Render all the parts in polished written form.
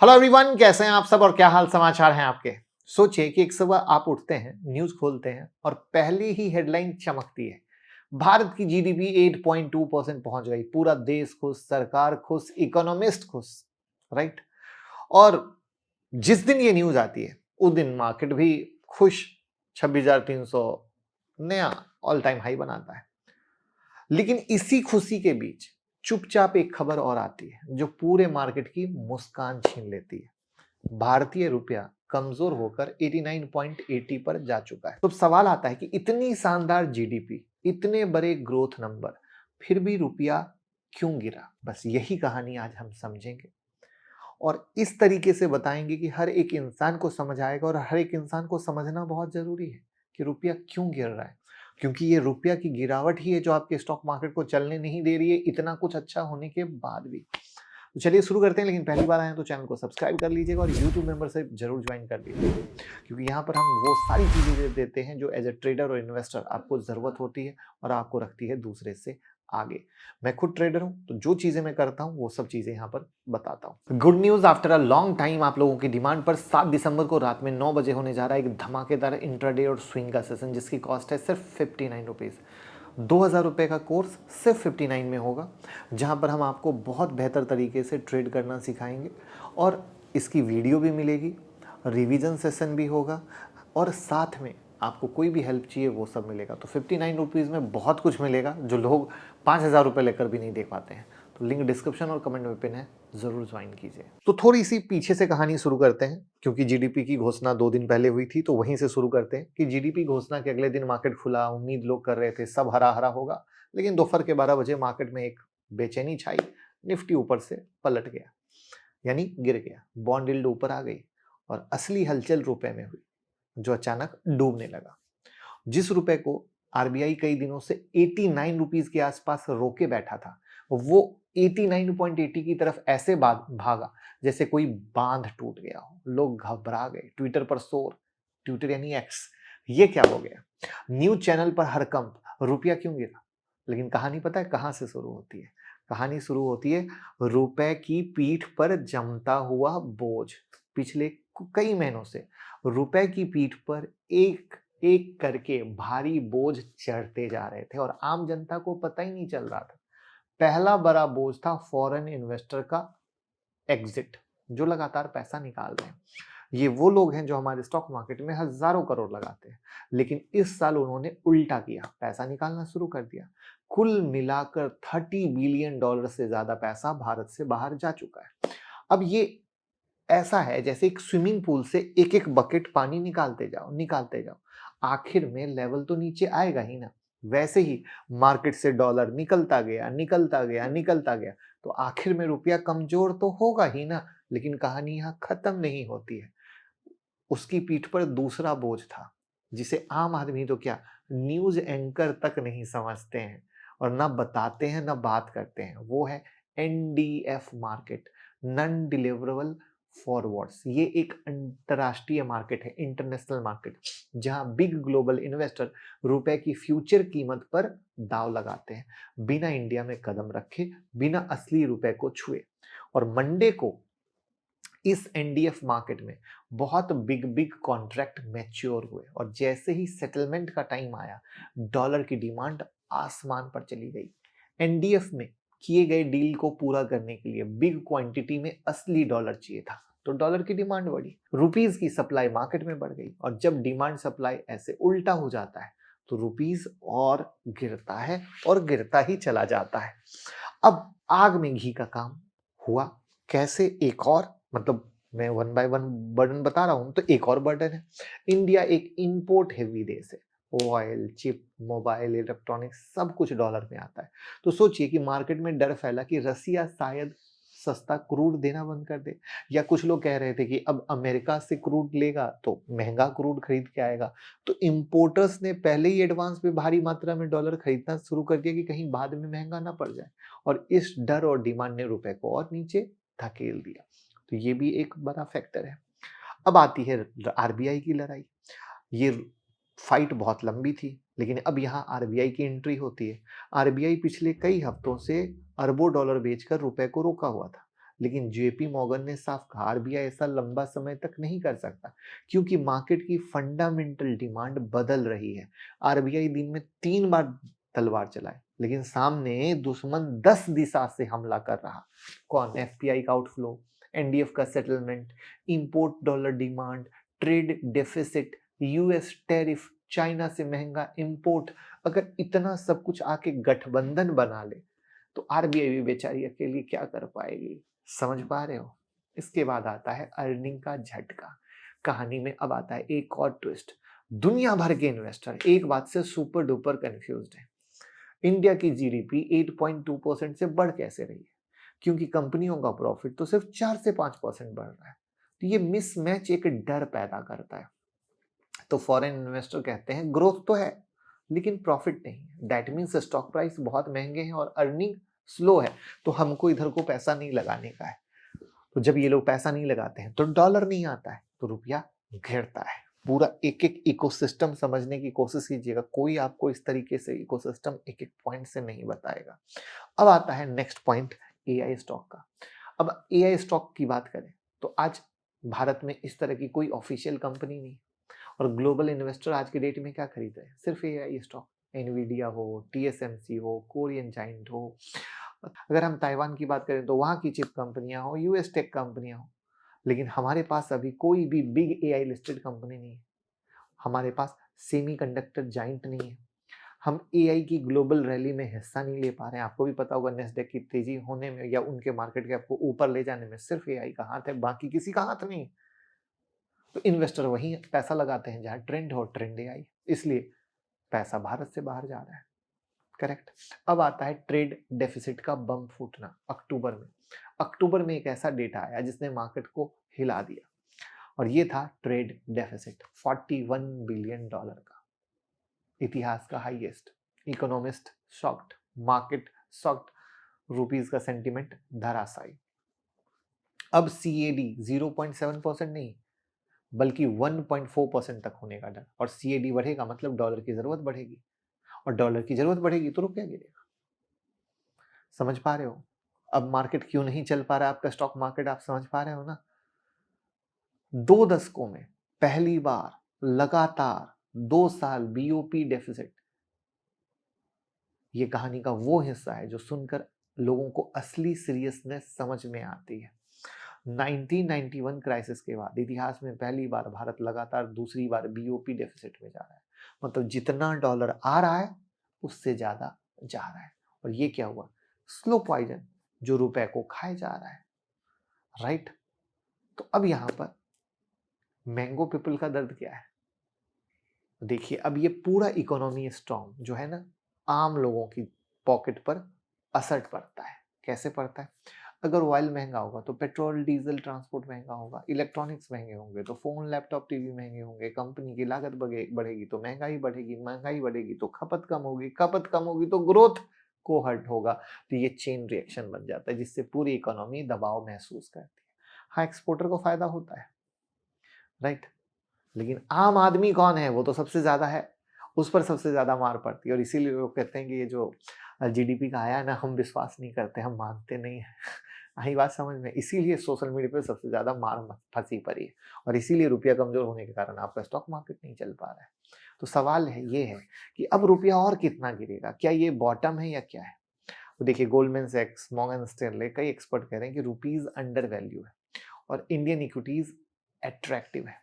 Hello everyone, कैसे हैं आप सब और क्या हाल समाचार हैं आपके। सोचिए कि एक सुबह आप उठते हैं, न्यूज़ खोलते हैं और पहली ही हेडलाइन चमकती है। भारत की जीडीपी 8.2% पहुंच गई। पूरा देश खुश, सरकार खुश, इकोनॉमिस्ट खुश, राइट। और जिस दिन ये न्यूज़ आती है उस दिन मार्केट भी खुश, 26,300 नया ऑल टाइम हाई बनाता है। लेकिन इसी खुशी के बीच चुपचाप एक खबर और आती है जो पूरे मार्केट की मुस्कान छीन लेती है। भारतीय रुपया कमजोर होकर 89.80 पर जा चुका है। तो सवाल आता है कि इतनी शानदार जीडीपी, इतने बड़े ग्रोथ नंबर, फिर भी रुपया क्यों गिरा। बस यही कहानी आज हम समझेंगे और इस तरीके से बताएंगे कि हर एक इंसान को समझ आएगा। और हर एक इंसान को समझना बहुत जरूरी है कि रुपया क्यों गिर रहा है, क्योंकि ये रुपया की गिरावट ही है जो आपके स्टॉक मार्केट को चलने नहीं दे रही है, इतना कुछ अच्छा होने के बाद भी। तो चलिए शुरू करते हैं। लेकिन पहली बार आए हैं तो चैनल को सब्सक्राइब कर लीजिएगा और यूट्यूब मेंबरशिप जरूर ज्वाइन कर लीजिएगा, क्योंकि यहाँ पर हम वो सारी चीजें देते हैं जो एज ए ट्रेडर और इन्वेस्टर आपको जरूरत होती है और आपको रखती है दूसरे से आगे। मैं खुद ट्रेडर हूं, तो जो चीजें मैं करता हूं वो सब चीजें यहाँ पर बताता हूं। Good news, after a long time आप लोगों की डिमांड पर 7 दिसंबर को रात में 9 बजे होने जा रहा है एक धमाकेदार इंट्राडे और स्विंग का सेशन, जिसकी कॉस्ट है सिर्फ 59 रुपीज़। 2,000 रुपये का कोर्स सिर्फ 59 में होगा, जहां पर हम आपको बहुत बेहतर तरीके से ट्रेड करना सिखाएंगे और इसकी वीडियो भी मिलेगी, रिवीजन सेशन भी होगा और साथ में आपको कोई भी हेल्प चाहिए वो सब मिलेगा। तो 59 रुपीज़ में बहुत कुछ मिलेगा जो लोग 5,000 रुपये लेकर भी नहीं दे पाते हैं। तो लिंक डिस्क्रिप्शन और कमेंट में पिन है, जरूर ज्वाइन कीजिए। तो थोड़ी सी पीछे से कहानी शुरू करते हैं, क्योंकि जीडीपी की घोषणा 2 दिन पहले हुई थी, तो वहीं से शुरू करते हैं कि जीडीपी घोषणा के अगले दिन मार्केट खुला, उम्मीद लोग कर रहे थे सब हरा हरा होगा, लेकिन दोपहर के 12 बजे मार्केट में एक बेचैनी छाई, निफ्टी ऊपर से पलट गया, यानी गिर गया, बॉन्ड यील्ड ऊपर आ गई और असली हलचल रुपए में हुई, जो अचानक डूबने लगा। जिस रुपए को आरबीआई कई दिनों से 89 रुपीस के आसपास रोके बैठा था, वो 89.80 की तरफ ऐसे भागा जैसे कोई बांध टूट गया हो। लोग घबरा गए, ट्विटर पर शोर, ट्विटर यानी एक्स, ये क्या हो गया। न्यूज चैनल पर हड़कंप, रुपया क्यों गिरा। लेकिन कहानी पता है कहां से शुरू होती है। कहानी शुरू होती है रुपए की पीठ पर जमता हुआ बोझ। पिछले कई महीनों से रुपए की पीठ पर एक एक करके भारी बोझ चढ़ते जा रहे थे और आम जनता को पता ही नहीं चल रहा था। पहला बड़ा बोझ था फॉरेन इन्वेस्टर का एग्जिट, जो लगातार पैसा निकाल रहे हैं। ये वो लोग हैं जो हमारे स्टॉक मार्केट में हजारों करोड़ लगाते हैं, लेकिन इस साल उन्होंने उल्टा किया, पैसा निकालना शुरू कर दिया। कुल मिलाकर $30 बिलियन से ज्यादा पैसा भारत से बाहर जा चुका है। अब ये ऐसा है जैसे एक स्विमिंग पूल से एक एक बकेट पानी निकालते जाओ, आखिर में लेवल तो नीचे आएगा ही ना। वैसे ही मार्केट से डॉलर निकलता गया, तो आखिर में रुपया कमजोर तो होगा ही ना। लेकिन कहानी यहाँ खत्म नहीं होती है। उसकी पीठ पर दूसरा बोझ था, जिसे आम आदमी तो क्या, न्यूज एंकर तक नहीं समझते हैं और ना बताते हैं ना बात करते हैं। वो है NDF market, non deliverable forwards. ये एक अंतरराष्ट्रीय मार्केट है, इंटरनेशनल मार्केट, जहां बिग ग्लोबल इन्वेस्टर रुपए की फ्यूचर कीमत पर दाव लगाते हैं, बिना इंडिया में कदम रखे, बिना असली रुपए को छुए। और मंडे को इस एनडीएफ मार्केट में बहुत बिग बिग कॉन्ट्रैक्ट मैच्योर हुए और जैसे ही सेटलमेंट का टाइम आया, डॉलर की डिमांड आसमान पर चली गई। एनडीएफ में किए गए डील को पूरा करने के लिए बिग क्वांटिटी में असली डॉलर चाहिए था, तो डॉलर की डिमांड बढ़ी, रुपीस की सप्लाई मार्केट में बढ़ गई। और जब डिमांड सप्लाई ऐसे उल्टा हो जाता है तो रुपीस और गिरता है और गिरता ही चला जाता है। अब आग में घी का काम हुआ। कैसे, एक और मतलब मैं वन बाय वन बर्डन बता रहा हूं, तो एक और बर्डन है। इंडिया एक इंपोर्ट हेवी देश है, ऑयल, चिप, मोबाइल, इलेक्ट्रॉनिक्स सब कुछ डॉलर में आता है। तो सोचिए कि मार्केट में डर फैला कि रसिया शायद सस्ता क्रूड देना बंद कर दे, या कुछ लोग कह रहे थे कि अब अमेरिका से क्रूड लेगा तो महंगा क्रूड खरीद के आएगा। तो इंपोर्टर्स ने पहले ही एडवांस में भारी मात्रा में डॉलर खरीदना शुरू कर दिया कि कहीं बाद में महंगा ना पड़ जाए, और इस डर और डिमांड ने रुपए को और नीचे धकेल दिया। तो ये भी एक बड़ा फैक्टर है। अब आती है आरबीआई की लड़ाई। ये फाइट बहुत लंबी थी, लेकिन अब यहाँ आरबीआई की एंट्री होती है। आरबीआई पिछले कई हफ्तों से अरबों डॉलर बेचकर रुपए को रोका हुआ था, लेकिन जेपी मॉर्गन ने साफ कहा आरबीआई ऐसा लंबा समय तक नहीं कर सकता क्योंकि मार्केट की फंडामेंटल डिमांड बदल रही है। आरबीआई दिन में 3 बार तलवार चलाए लेकिन सामने दुश्मन 10 दिशा से हमला कर रहा। कौन? एफपीआई का आउटफ्लो, एनडीएफ का settlement, import dollar demand, trade deficit, US tariff, China से महंगा इंपोर्ट। अगर इतना सब कुछ आके गठबंधन बना ले तो आरबीआई भी बेचारी अकेली क्या कर पाएगी? समझ पा रहे हो? इसके बाद आता है अर्निंग का झटका। कहानी में अब आता है एक और ट्विस्ट। दुनिया भर के इन्वेस्टर एक बात से सुपर डुपर कंफ्यूज्ड है। इंडिया की जीडीपी 8.2% से बढ़ कैसे रही है? क्योंकि कंपनियों का प्रॉफिट तो सिर्फ 4 से 5% बढ़ रहा है। तो ये मिसमैच एक डर पैदा करता है। तो फॉरेन इन्वेस्टर कहते हैं ग्रोथ तो है लेकिन प्रॉफिट नहीं। दैट मीन्स स्टॉक प्राइस बहुत महंगे हैं और अर्निंग स्लो है, तो हमको इधर को पैसा नहीं लगाने का है। तो जब ये लोग पैसा नहीं लगाते हैं तो डॉलर नहीं आता है, तो रुपया गिरता है। पूरा एक एक इकोसिस्टम समझने की कोशिश कीजिएगा, कोई आपको इस तरीके से इकोसिस्टम एक एक पॉइंट से नहीं बताएगा। अब आता है नेक्स्ट पॉइंट एआई स्टॉक का। अब एआई स्टॉक की बात करें तो आज भारत में इस तरह की कोई ऑफिशियल कंपनी नहीं, और ग्लोबल इन्वेस्टर आज के डेट में क्या खरीद रहे हैं? सिर्फ एआई स्टॉक। एनवीडिया हो, टीएसएमसी हो, कोरियन जाइंट हो, अगर हम ताइवान की बात करें तो वहाँ की चिप कंपनियां हो, यूएस टेक कंपनियां हो। लेकिन हमारे पास अभी कोई भी बिग एआई लिस्टेड कंपनी नहीं है। हमारे पास सेमीकंडक्टर जाइंट नहीं है। हम एआई की ग्लोबल रैली में हिस्सा नहीं ले पा रहे हैं। आपको भी पता होगा नेस्डेक की तेजी होने में या उनके मार्केट कैप को ऊपर ले जाने में सिर्फ एआई का हाथ है, बाकी किसी का हाथ नहीं। तो इन्वेस्टर वही पैसा लगाते हैं जहां ट्रेंड हो, ट्रेंड एआई, इसलिए पैसा भारत से बाहर जा रहा है। करेक्ट। अब आता है ट्रेड डेफिसिट का बम फूटना अक्टूबर में। अक्टूबर में एक ऐसा डेटा आया जिसने मार्केट को हिला दिया, और ये था ट्रेड डेफिसिट 41 बिलियन डॉलर का, इतिहास का highest. Economist shocked, market shocked, rupees का सेंटिमेंट धराशायी। अब सीएडी 0.7% नहीं बल्कि 1.4% तक होने का डर, और सीएडी बढ़ेगा मतलब डॉलर की जरूरत बढ़ेगी, और डॉलर की जरूरत बढ़ेगी तो रुपया गिरेगा। समझ पा रहे हो? अब मार्केट क्यों नहीं चल पा रहा है आपका स्टॉक मार्केट? आप समझ पा रहे हो ना? 2 दशकों में पहली बार लगातार 2 साल बीओपी डेफिसिट। ये कहानी का वो हिस्सा है जो सुनकर लोगों को असली सीरियसनेस समझ में आती है। 1991 क्राइसिस के बाद इतिहास में पहली बार भारत लगातार दूसरी बार बीओपी डेफिसिट में जा रहा है। मतलब जितना डॉलर आ रहा है उससे ज्यादा जा रहा है। और ये क्या हुआ? स्लो पॉइजन जो रुपए को खाए जा रहा है। राइट। तो अब यहां पर मैंगो पीपल का दर्द क्या है? देखिए, अब ये पूरा इकोनॉमी स्ट्रॉन्ग जो है ना, आम लोगों की पॉकेट पर असर पड़ता है। कैसे पड़ता है? अगर ऑयल महंगा होगा तो पेट्रोल डीजल ट्रांसपोर्ट महंगा होगा, इलेक्ट्रॉनिक्स महंगे होंगे तो फोन लैपटॉप टीवी महंगे होंगे, कंपनी की लागत बढ़ेगी तो महंगाई बढ़ेगी, महंगाई बढ़ेगी तो खपत कम होगी, खपत कम होगी तो ग्रोथ को हर्ट होगा। तो ये चेन रिएक्शन बन जाता है जिससे पूरी इकोनॉमी दबाव महसूस करती है। हाँ, एक्सपोर्टर को फायदा होता है, राइट। लेकिन आम आदमी कौन है? वो तो सबसे ज्यादा है, उस पर सबसे ज्यादा मार पड़ती है। और इसीलिए लोग कहते हैं कि ये जो जीडीपी का आया है ना, हम विश्वास नहीं करते, हम मानते नहीं है। आई बात समझ में? इसीलिए सोशल मीडिया पे सबसे ज्यादा मार फंसी पड़ी है, और इसीलिए रुपया कमजोर होने के कारण आपका स्टॉक मार्केट नहीं चल पा रहा है। तो सवाल है ये है कि अब रुपया और कितना गिरेगा? क्या ये बॉटम है या क्या है? तो देखिए, गोल्डमैन सैक्स, मॉर्गन स्टैनले, कई एक्सपर्ट कह रहे हैं कि रुपीज अंडर वैल्यू है और इंडियन इक्विटीज अट्रैक्टिव है।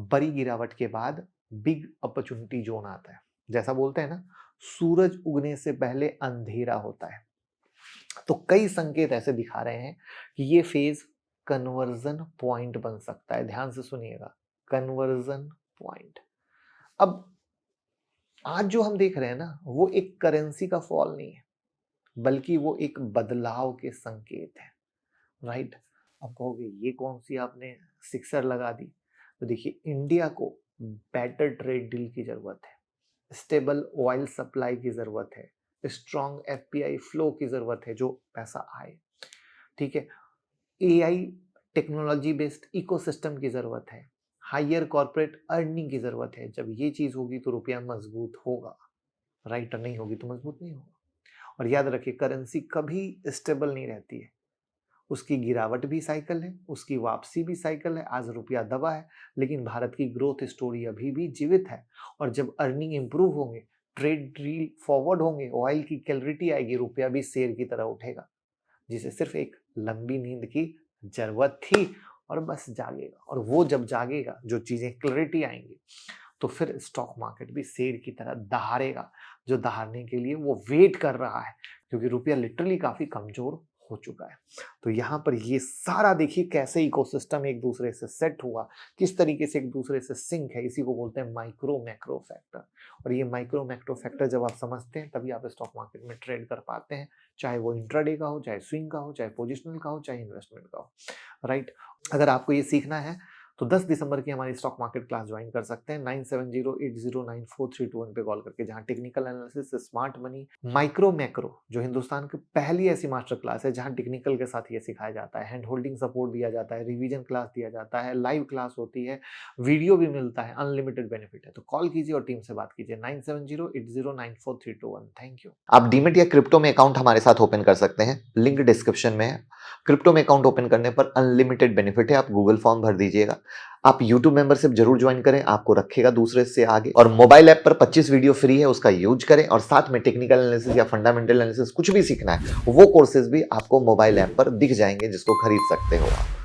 बड़ी गिरावट के बाद बिग अपॉर्चुनिटी जोन आता है। जैसा बोलते हैं ना, सूरज उगने से पहले अंधेरा होता है। तो कई संकेत ऐसे दिखा रहे हैं कि ये फेज कन्वर्जन पॉइंट बन सकता है। ध्यान से सुनिएगा, कन्वर्जन पॉइंट। अब आज जो हम देख रहे हैं ना, वो एक करेंसी का फॉल नहीं है बल्कि वो एक बदलाव के संकेत है। राइट। अब कहोगे ये कौन सी आपने सिक्सर लगा दी? तो देखिए, इंडिया को बेटर ट्रेड डील की जरूरत है, स्टेबल ऑयल सप्लाई की जरूरत है, स्ट्रॉन्ग एफपीआई फ्लो की जरूरत है जो पैसा आए, ठीक है, एआई टेक्नोलॉजी बेस्ड इकोसिस्टम की जरूरत है, हायर कॉर्पोरेट अर्निंग की जरूरत है। जब ये चीज होगी तो रुपया मजबूत होगा, राइट। नहीं होगी तो मजबूत नहीं होगा। और याद रखिए, करेंसी कभी स्टेबल नहीं रहती है, उसकी गिरावट भी साइकिल है, उसकी वापसी भी साइकिल है। आज रुपया दबा है, लेकिन भारत की ग्रोथ स्टोरी अभी भी जीवित है। और जब अर्निंग इंप्रूव होंगे, ट्रेड डील फॉरवर्ड होंगे, ऑयल की क्लैरिटी आएगी, रुपया भी शेर की तरह उठेगा, जिसे सिर्फ एक लंबी नींद की जरूरत थी और बस जागेगा। और वो जब जागेगा, जो चीजें क्लैरिटी आएंगी, तो फिर स्टॉक मार्केट भी शेर की तरह दहाड़ेगा, जो दहाड़ने के लिए वो वेट कर रहा है, क्योंकि रुपया लिटरली काफी कमजोर हो चुका है। तो यहाँ पर ये सारा देखिए कैसे इकोसिस्टम एक दूसरे से सेट हुआ, किस तरीके से एक दूसरे से सिंक है। इसी को बोलते हैं माइक्रो मैक्रो फैक्टर। और ये माइक्रो मैक्रो फैक्टर जब आप समझते हैं, तभी आप स्टॉक मार्केट में ट्रेड कर पाते हैं, चाहे वो इंट्राडे का हो, चाहे स्विंग का हो, चाहे पोजिशनल का हो, चाहे इन्वेस्टमेंट का हो, राइट। अगर आपको ये सीखना है तो 10 दिसंबर की हमारी स्टॉक मार्केट क्लास ज्वाइन कर सकते हैं 9708094321 पे कॉल करके, जहां technical analysis, smart money, micro macro, जो हिंदुस्तान की पहली ऐसी मास्टर क्लास है जहां टेक्निकल के साथ ये सिखाया जाता है, हैंड होल्डिंग सपोर्ट दिया जाता है, रिवीजन क्लास दिया जाता है, लाइव क्लास होती है, वीडियो भी मिलता है, अनलिमिटेड बेनिफिट है। तो कॉल कीजिए और टीम से बात कीजिए 9708094321। Thank you. आप डीमेट या क्रिप्टो में अकाउंट हमारे साथ ओपन कर सकते हैं, लिंक डिस्क्रिप्शन में है। क्रिप्टो में अकाउंट ओपन करने पर अनलिमिटेड बेनिफिट है, आप गूगल फॉर्म भर दीजिएगा। आप YouTube मेंबरशिप जरूर ज्वाइन करें, आपको रखेगा दूसरे से आगे। और मोबाइल ऐप पर 25 वीडियो फ्री है, उसका यूज करें। और साथ में टेक्निकल एनालिसिस या फंडामेंटल एनालिसिस कुछ भी सीखना है, वो कोर्सेज भी आपको मोबाइल ऐप पर दिख जाएंगे, जिसको खरीद सकते हो आप।